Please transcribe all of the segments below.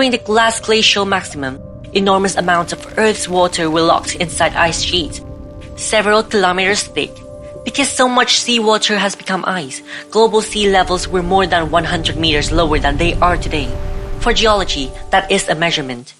During the last glacial maximum, enormous amounts of Earth's water were locked inside ice sheets, several kilometers thick. Because so much seawater has become ice, global sea levels were more than 100 meters lower than they are today. For geology, that is a measurement.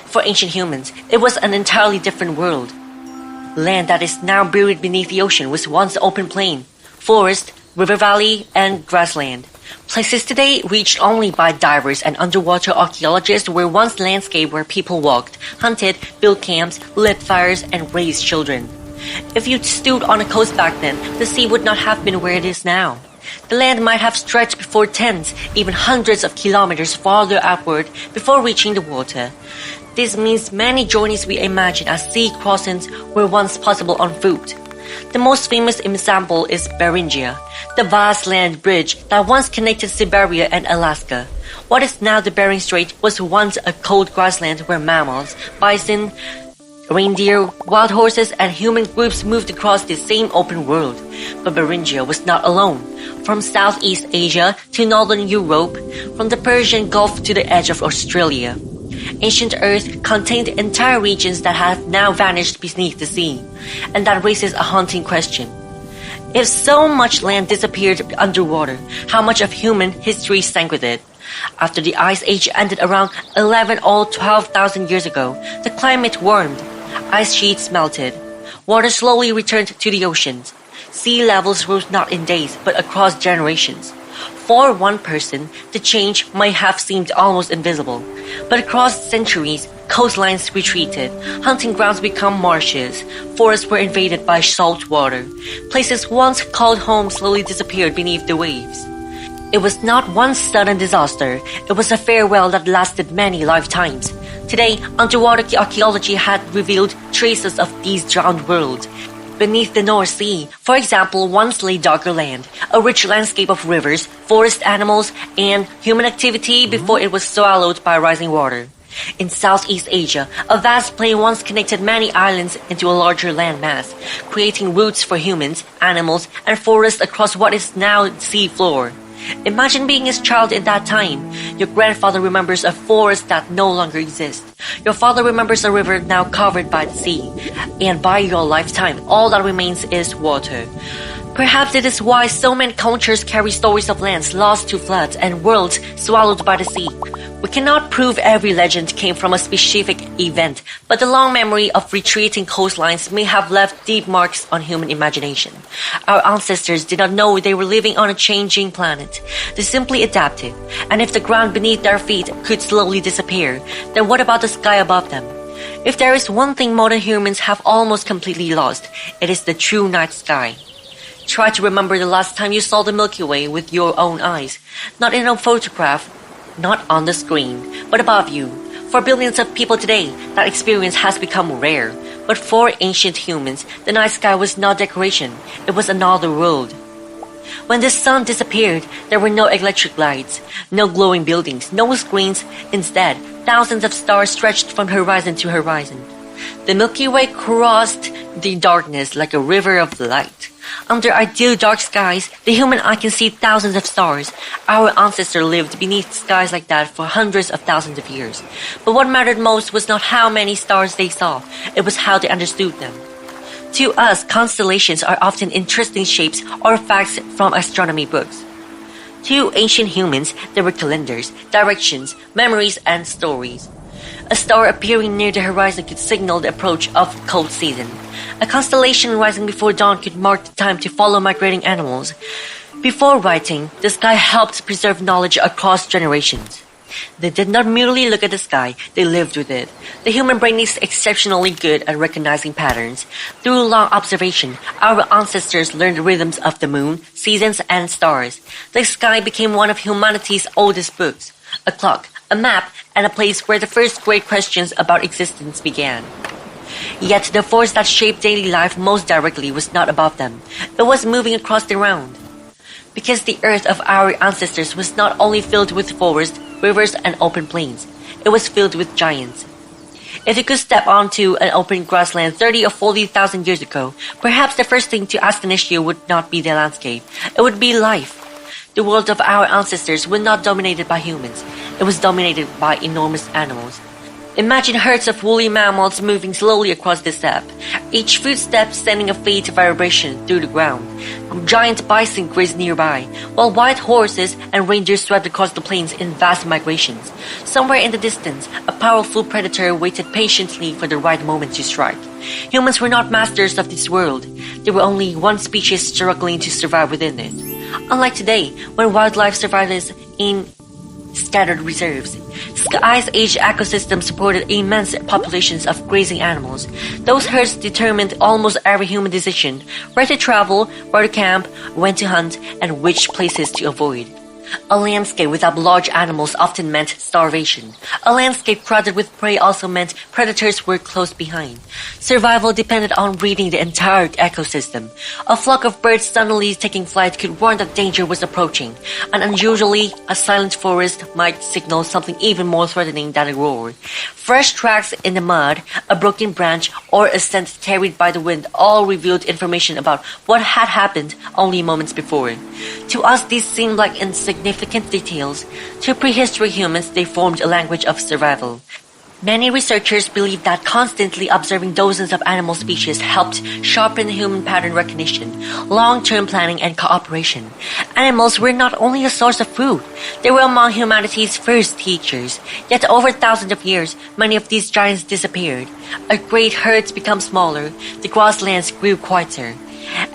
For ancient humans, it was an entirely different world. Land that is now buried beneath the ocean was once open plain, forest, river valley, and grassland. Places today reached only by divers and underwater archaeologists were once landscape where people walked, hunted, built camps, lit fires, and raised children. If you stood on a coast back then, the sea would not have been where it is now. The land might have stretched before tens, even hundreds of kilometers farther outward before reaching the water. This means many journeys we imagine as sea crossings were once possible on foot. The most famous example is Beringia, the vast land bridge that once connected Siberia and Alaska. What is now the Bering Strait was once a cold grassland where mammals, bison, reindeer, wild horses, and human groups moved across the same open world. But Beringia was not alone. From Southeast Asia to Northern Europe, from the Persian Gulf to the edge of Australia, ancient Earth contained entire regions that have now vanished beneath the sea. And that raises a haunting question. If so much land disappeared underwater, how much of human history sank with it? After the Ice Age ended around 11 or 12,000 years ago, the climate warmed. Ice sheets melted. Water slowly returned to the oceans. Sea levels rose not in days, but across generations. For one person, the change might have seemed almost invisible. But across centuries, coastlines retreated, hunting grounds became marshes, forests were invaded by salt water. Places once called home slowly disappeared beneath the waves. It was not one sudden disaster, it was a farewell that lasted many lifetimes. Today, underwater archaeology had revealed traces of these drowned worlds. Beneath the North Sea, for example, once lay darker land, a rich landscape of rivers, forest animals, and human activity before it was swallowed by rising water. In Southeast Asia, a vast plain once connected many islands into a larger landmass, creating routes for humans, animals, and forests across what is now sea floor. Imagine being a child in that time. Your grandfather remembers a forest that no longer exists. Your father remembers a river now covered by the sea. And by your lifetime, all that remains is water. Perhaps it is why so many cultures carry stories of lands lost to floods and worlds swallowed by the sea. We cannot prove every legend came from a specific event, but the long memory of retreating coastlines may have left deep marks on human imagination. Our ancestors did not know they were living on a changing planet. They simply adapted, and if the ground beneath their feet could slowly disappear, then what about the sky above them? If there is one thing modern humans have almost completely lost, it is the true night sky. Try to remember the last time you saw the Milky Way with your own eyes, not in a photograph, not on the screen, but above you. For billions of people today, that experience has become rare. But for ancient humans, the night sky was not decoration, it was another world. When the sun disappeared, there were no electric lights, no glowing buildings, no screens. Instead, thousands of stars stretched from horizon to horizon. The Milky Way crossed the darkness like a river of light. Under ideal dark skies, the human eye can see thousands of stars. Our ancestors lived beneath skies like that for hundreds of thousands of years. But what mattered most was not how many stars they saw, it was how they understood them. To us, constellations are often interesting shapes or facts from astronomy books. To ancient humans, they were calendars, directions, memories, and stories. A star appearing near the horizon could signal the approach of cold season. A constellation rising before dawn could mark the time to follow migrating animals. Before writing, the sky helped preserve knowledge across generations. They did not merely look at the sky, they lived with it. The human brain is exceptionally good at recognizing patterns. Through long observation, our ancestors learned the rhythms of the moon, seasons, and stars. The sky became one of humanity's oldest books, a clock, a map, and a place where the first great questions about existence began. Yet the force that shaped daily life most directly was not above them. It was moving across the ground. Because the earth of our ancestors was not only filled with forests, rivers, and open plains, it was filled with giants. If you could step onto an open grassland 30 or 40,000 years ago, perhaps the first thing to astonish you would not be the landscape, it would be life. The world of our ancestors was not dominated by humans. It was dominated by enormous animals. Imagine herds of woolly mammoths moving slowly across the steppe, each footstep sending a faint vibration through the ground. Giant bison grazed nearby, while white horses and reindeer swept across the plains in vast migrations. Somewhere in the distance, a powerful predator waited patiently for the right moment to strike. Humans were not masters of this world. There were only one species struggling to survive within it. Unlike today, when wildlife survives in scattered reserves, Ice Age ecosystems supported immense populations of grazing animals. Those herds determined almost every human decision: where to travel, where to camp, when to hunt, and which places to avoid. A landscape without large animals often meant starvation. A landscape crowded with prey also meant predators were close behind. Survival depended on reading the entire ecosystem. A flock of birds suddenly taking flight could warn that danger was approaching, and unusually, a silent forest might signal something even more threatening than a roar. Fresh tracks in the mud, a broken branch, or a scent carried by the wind all revealed information about what had happened only moments before. To us, these seemed like insignificant details. To prehistoric humans, they formed a language of survival. Many researchers believe that constantly observing dozens of animal species helped sharpen human pattern recognition, long-term planning, and cooperation. Animals were not only a source of food, they were among humanity's first teachers. Yet over thousands of years, many of these giants disappeared. As great herds became smaller, the grasslands grew quieter,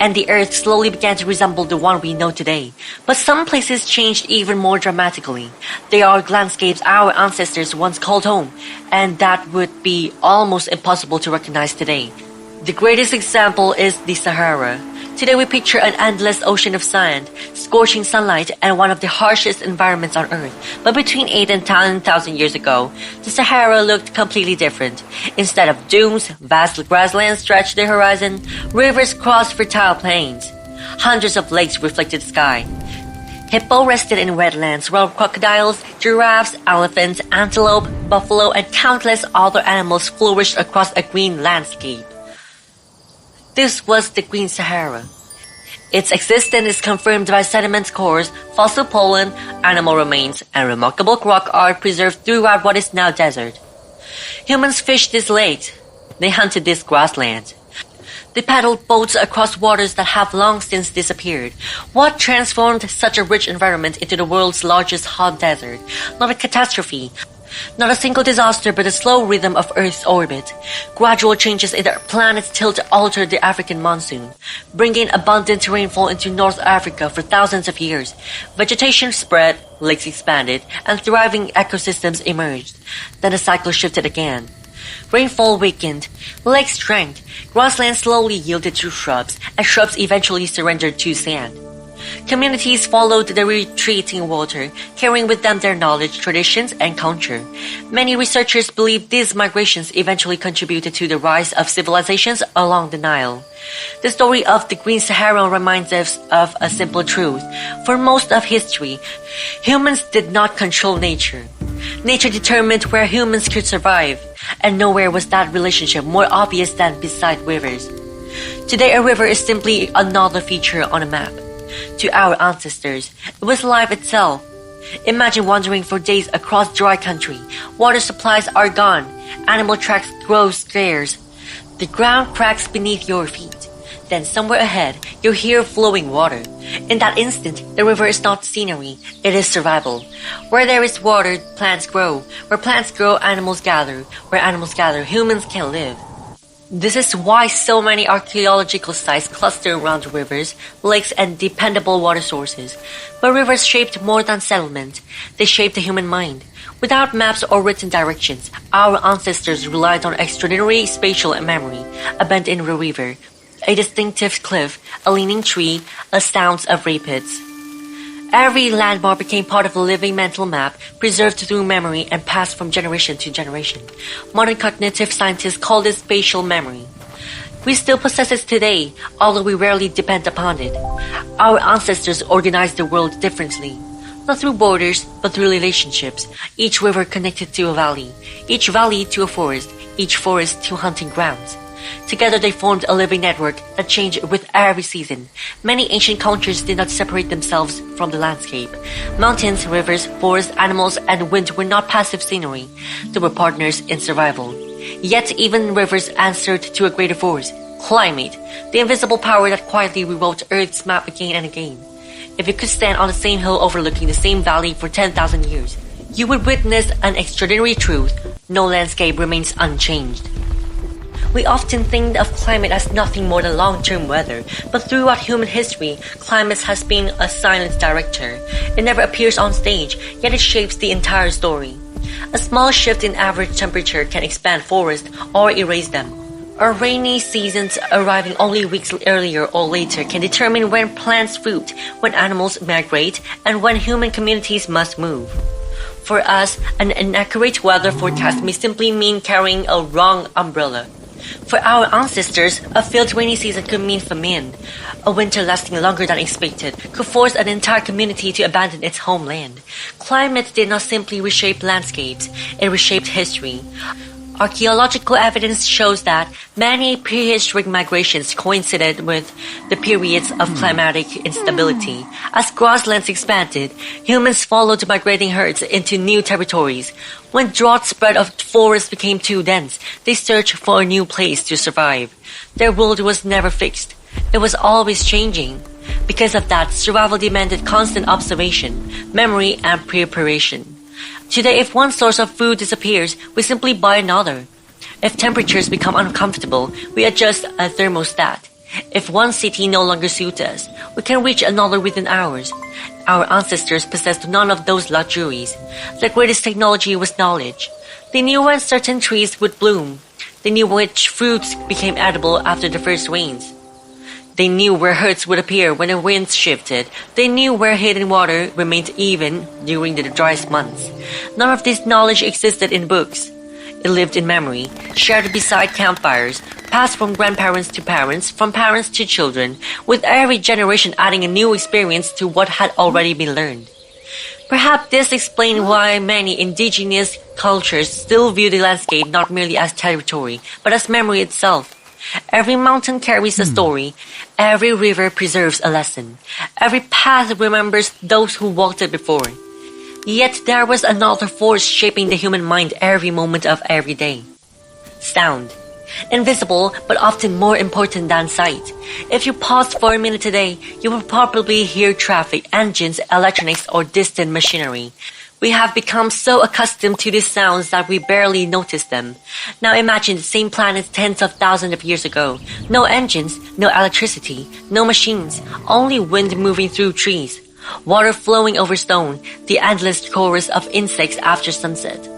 and the earth slowly began to resemble the one we know today. But some places changed even more dramatically. They are landscapes our ancestors once called home, and that would be almost impossible to recognize today. The greatest example is the Sahara. Today we picture an endless ocean of sand, scorching sunlight, and one of the harshest environments on Earth. But between 8 and 10,000 years ago, the Sahara looked completely different. Instead of dunes, vast grasslands stretched the horizon, rivers crossed fertile plains. Hundreds of lakes reflected the sky. Hippo rested in wetlands, while crocodiles, giraffes, elephants, antelope, buffalo, and countless other animals flourished across a green landscape. This was the Green Sahara. Its existence is confirmed by sediment cores, fossil pollen, animal remains, and remarkable rock art preserved throughout what is now desert. Humans fished this lake. They hunted this grassland. They paddled boats across waters that have long since disappeared. What transformed such a rich environment into the world's largest hot desert? Not a catastrophe. Not a single disaster, but a slow rhythm of Earth's orbit. Gradual changes in the planet's tilt altered the African monsoon, bringing abundant rainfall into North Africa for thousands of years. Vegetation spread, lakes expanded, and thriving ecosystems emerged. Then the cycle shifted again. Rainfall weakened, lakes shrank, grasslands slowly yielded to shrubs, and shrubs eventually surrendered to sand. Communities followed the retreating water, carrying with them their knowledge, traditions, and culture. Many researchers believe these migrations eventually contributed to the rise of civilizations along the Nile. The story of the Green Sahara reminds us of a simple truth. For most of history, humans did not control nature. Nature determined where humans could survive, and nowhere was that relationship more obvious than beside rivers. Today, a river is simply another feature on a map. To our ancestors, it was life itself. Imagine wandering for days across dry country. Water supplies are gone. Animal tracks grow scarce. The ground cracks beneath your feet. Then somewhere ahead, you hear flowing water. In that instant, the river is not scenery, it is survival. Where there is water, plants grow. Where plants grow, animals gather. Where animals gather, humans can live. This is why so many archaeological sites cluster around rivers, lakes, and dependable water sources. But rivers shaped more than settlement. They shaped the human mind. Without maps or written directions, our ancestors relied on extraordinary spatial memory. A bend in a river, a distinctive cliff, a leaning tree, a sound of rapids. Every landmark became part of a living mental map, preserved through memory and passed from generation to generation. Modern cognitive scientists call this spatial memory. We still possess it today, although we rarely depend upon it. Our ancestors organized the world differently. Not through borders, but through relationships. Each river connected to a valley, each valley to a forest, each forest to hunting grounds. Together they formed a living network that changed with every season. Many ancient cultures did not separate themselves from the landscape. Mountains, rivers, forests, animals, and wind were not passive scenery. They were partners in survival. Yet even rivers answered to a greater force, climate, the invisible power that quietly rewrote Earth's map again and again. If you could stand on the same hill overlooking the same valley for 10,000 years, you would witness an extraordinary truth: no landscape remains unchanged. We often think of climate as nothing more than long-term weather, but throughout human history, climate has been a silent director. It never appears on stage, yet it shapes the entire story. A small shift in average temperature can expand forests or erase them. Our rainy seasons arriving only weeks earlier or later can determine when plants fruit, when animals migrate, and when human communities must move. For us, an inaccurate weather forecast may simply mean carrying a wrong umbrella. For our ancestors, a failed rainy season could mean famine. A winter lasting longer than expected could force an entire community to abandon its homeland. Climate did not simply reshape landscapes, it reshaped history. Archaeological evidence shows that many prehistoric migrations coincided with the periods of climatic instability. As grasslands expanded, humans followed migrating herds into new territories. When drought spread or forests became too dense, they searched for a new place to survive. Their world was never fixed. It was always changing. Because of that, survival demanded constant observation, memory, and preparation. Today, if one source of food disappears, we simply buy another. If temperatures become uncomfortable, we adjust a thermostat. If one city no longer suits us, we can reach another within hours. Our ancestors possessed none of those luxuries. Their greatest technology was knowledge. They knew when certain trees would bloom. They knew which fruits became edible after the first rains. They knew where herds would appear when the winds shifted. They knew where hidden water remained even during the driest months. None of this knowledge existed in books. It lived in memory, shared beside campfires, passed from grandparents to parents, from parents to children, with every generation adding a new experience to what had already been learned. Perhaps this explains why many indigenous cultures still view the landscape not merely as territory, but as memory itself. Every mountain carries a story. Every river preserves a lesson. Every path remembers those who walked it before. Yet there was another force shaping the human mind every moment of every day. Sound. Invisible, but often more important than sight. If you paused for a minute today, you will probably hear traffic, engines, electronics, or distant machinery. We have become so accustomed to these sounds that we barely notice them. Now imagine the same planet tens of thousands of years ago. No engines, no electricity, no machines, only wind moving through trees, water flowing over stone, the endless chorus of insects after sunset.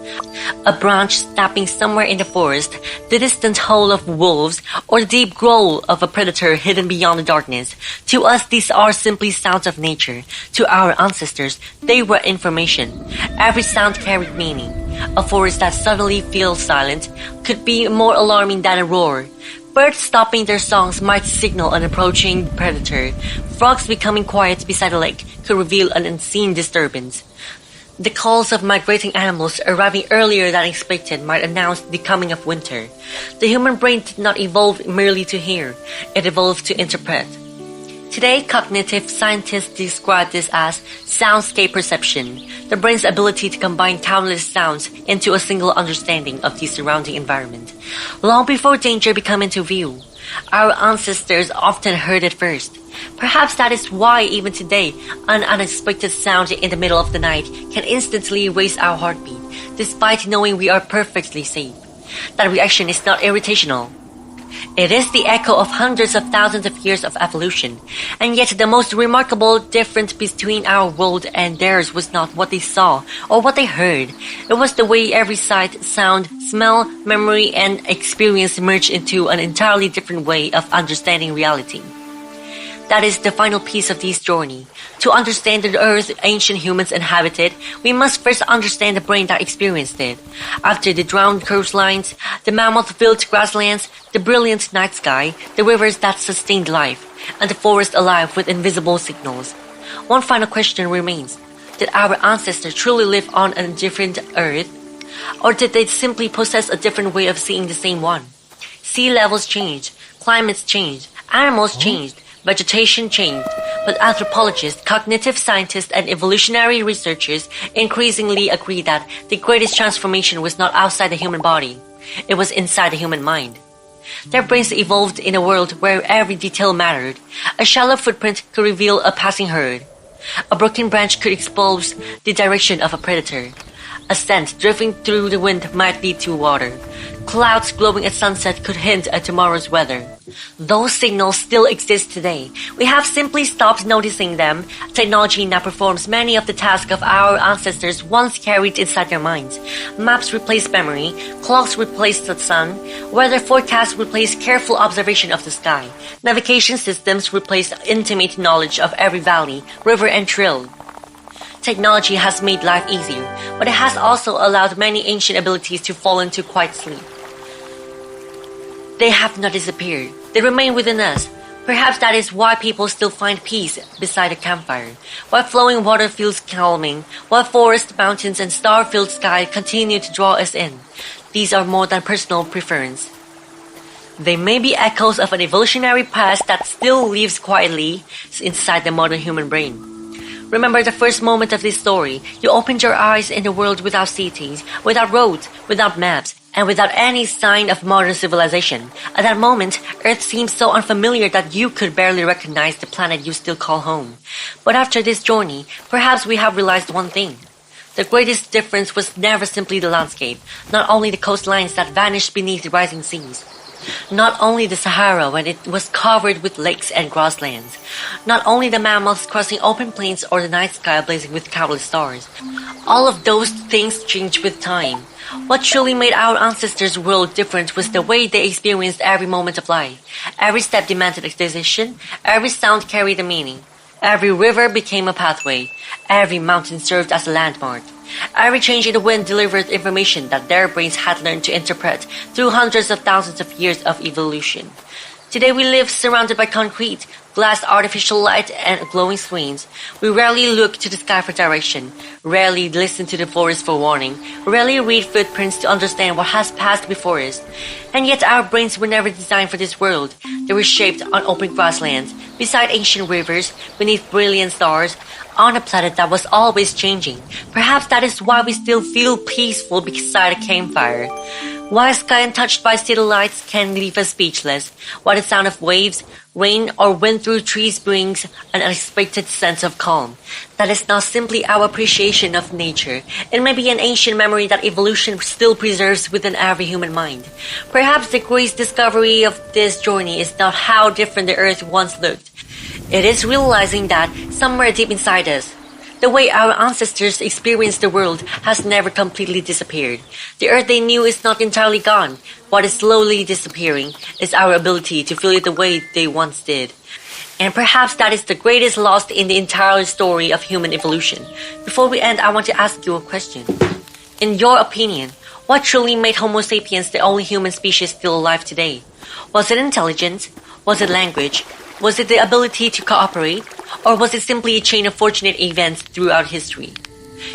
A branch snapping somewhere in the forest, the distant howl of wolves, or the deep growl of a predator hidden beyond the darkness. To us, these are simply sounds of nature. To our ancestors, they were information. Every sound carried meaning. A forest that suddenly feels silent could be more alarming than a roar. Birds stopping their songs might signal an approaching predator. Frogs becoming quiet beside a lake could reveal an unseen disturbance. The calls of migrating animals arriving earlier than expected might announce the coming of winter. The human brain did not evolve merely to hear, it evolved to interpret. Today, cognitive scientists describe this as soundscape perception, the brain's ability to combine countless sounds into a single understanding of the surrounding environment. Long before danger became into view, our ancestors often heard it first. Perhaps that is why even today, an unexpected sound in the middle of the night can instantly raise our heartbeat, despite knowing we are perfectly safe. That reaction is not irritational. It is the echo of hundreds of thousands of years of evolution. And yet the most remarkable difference between our world and theirs was not what they saw or what they heard. It was the way every sight, sound, smell, memory, and experience merged into an entirely different way of understanding reality. That is the final piece of this journey. To understand the earth ancient humans inhabited, we must first understand the brain that experienced it. After the drowned coastlines, the mammoth-filled grasslands, the brilliant night sky, the rivers that sustained life, and the forest alive with invisible signals. One final question remains. Did our ancestors truly live on a different earth? Or did they simply possess a different way of seeing the same one? Sea levels changed, climates changed, animals changed, vegetation changed, but anthropologists, cognitive scientists, and evolutionary researchers increasingly agree that the greatest transformation was not outside the human body, it was inside the human mind. Their brains evolved in a world where every detail mattered. A shallow footprint could reveal a passing herd. A broken branch could expose the direction of a predator. A scent drifting through the wind might lead to water. Clouds glowing at sunset could hint at tomorrow's weather. Those signals still exist today. We have simply stopped noticing them. Technology now performs many of the tasks of our ancestors once carried inside their minds. Maps replace memory, clocks replace the sun, weather forecasts replace careful observation of the sky, navigation systems replace intimate knowledge of every valley, river, and trail. Technology has made life easier, but it has also allowed many ancient abilities to fall into quiet sleep. They have not disappeared. They remain within us. Perhaps that is why people still find peace beside a campfire, why flowing water feels calming, why forests, mountains, and star-filled sky continue to draw us in. These are more than personal preference. They may be echoes of an evolutionary past that still lives quietly inside the modern human brain. Remember the first moment of this story. You opened your eyes in a world without cities, without roads, without maps, and without any sign of modern civilization. At that moment, Earth seemed so unfamiliar that you could barely recognize the planet you still call home. But after this journey, perhaps we have realized one thing. The greatest difference was never simply the landscape, not only the coastlines that vanished beneath the rising seas. Not only the Sahara when it was covered with lakes and grasslands. Not only the mammals crossing open plains or the night sky blazing with countless stars. All of those things changed with time. What truly made our ancestors' world different was the way they experienced every moment of life. Every step demanded a decision. Every sound carried a meaning. Every river became a pathway. Every mountain served as a landmark. Every change in the wind delivered information that their brains had learned to interpret through hundreds of thousands of years of evolution. Today we live surrounded by concrete, glass, artificial light, and glowing screens. We rarely look to the sky for direction, rarely listen to the forest for warning, rarely read footprints to understand what has passed before us. And yet our brains were never designed for this world. They were shaped on open grasslands, beside ancient rivers, beneath brilliant stars, on a planet that was always changing. Perhaps that is why we still feel peaceful beside a campfire. Why a sky untouched by city lights can leave us speechless. Why the sound of waves, rain, or wind through trees brings an unexpected sense of calm. That is not simply our appreciation of nature. It may be an ancient memory that evolution still preserves within every human mind. Perhaps the great discovery of this journey is not how different the earth once looked. It is realizing that somewhere deep inside us, the way our ancestors experienced the world has never completely disappeared. The earth they knew is not entirely gone. What is slowly disappearing is our ability to feel it the way they once did. And perhaps that is the greatest loss in the entire story of human evolution. Before we end, I want to ask you a question. In your opinion, what truly made Homo sapiens the only human species still alive today? Was it intelligence? Was it language? Was it the ability to cooperate? Or was it simply a chain of fortunate events throughout history?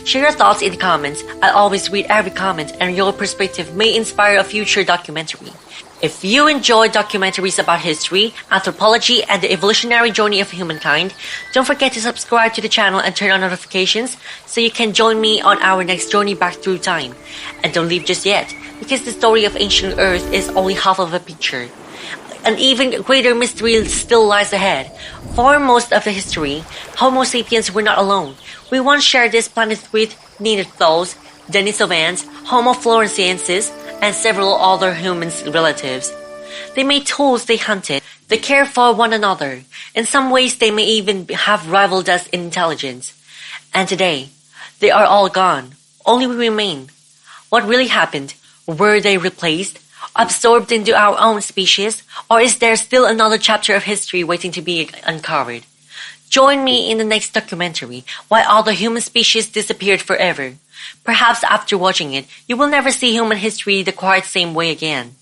Share your thoughts in the comments. I always read every comment, and your perspective may inspire a future documentary. If you enjoy documentaries about history, anthropology, and the evolutionary journey of humankind, don't forget to subscribe to the channel and turn on notifications so you can join me on our next journey back through time. And don't leave just yet, because the story of ancient Earth is only half of a picture. An even greater mystery still lies ahead. For most of the history, Homo sapiens were not alone. We once shared this planet with Neanderthals, Denisovans, Homo floresiensis, and several other human relatives. They made tools, they hunted, they cared for one another. In some ways, they may even have rivaled us in intelligence. And today, they are all gone. Only we remain. What really happened? Were they replaced? Absorbed into our own species? Or is there still another chapter of history waiting to be uncovered? Join me in the next documentary, Why All the Human Species Disappeared Forever. Perhaps after watching it, you will never see human history the quite same way again.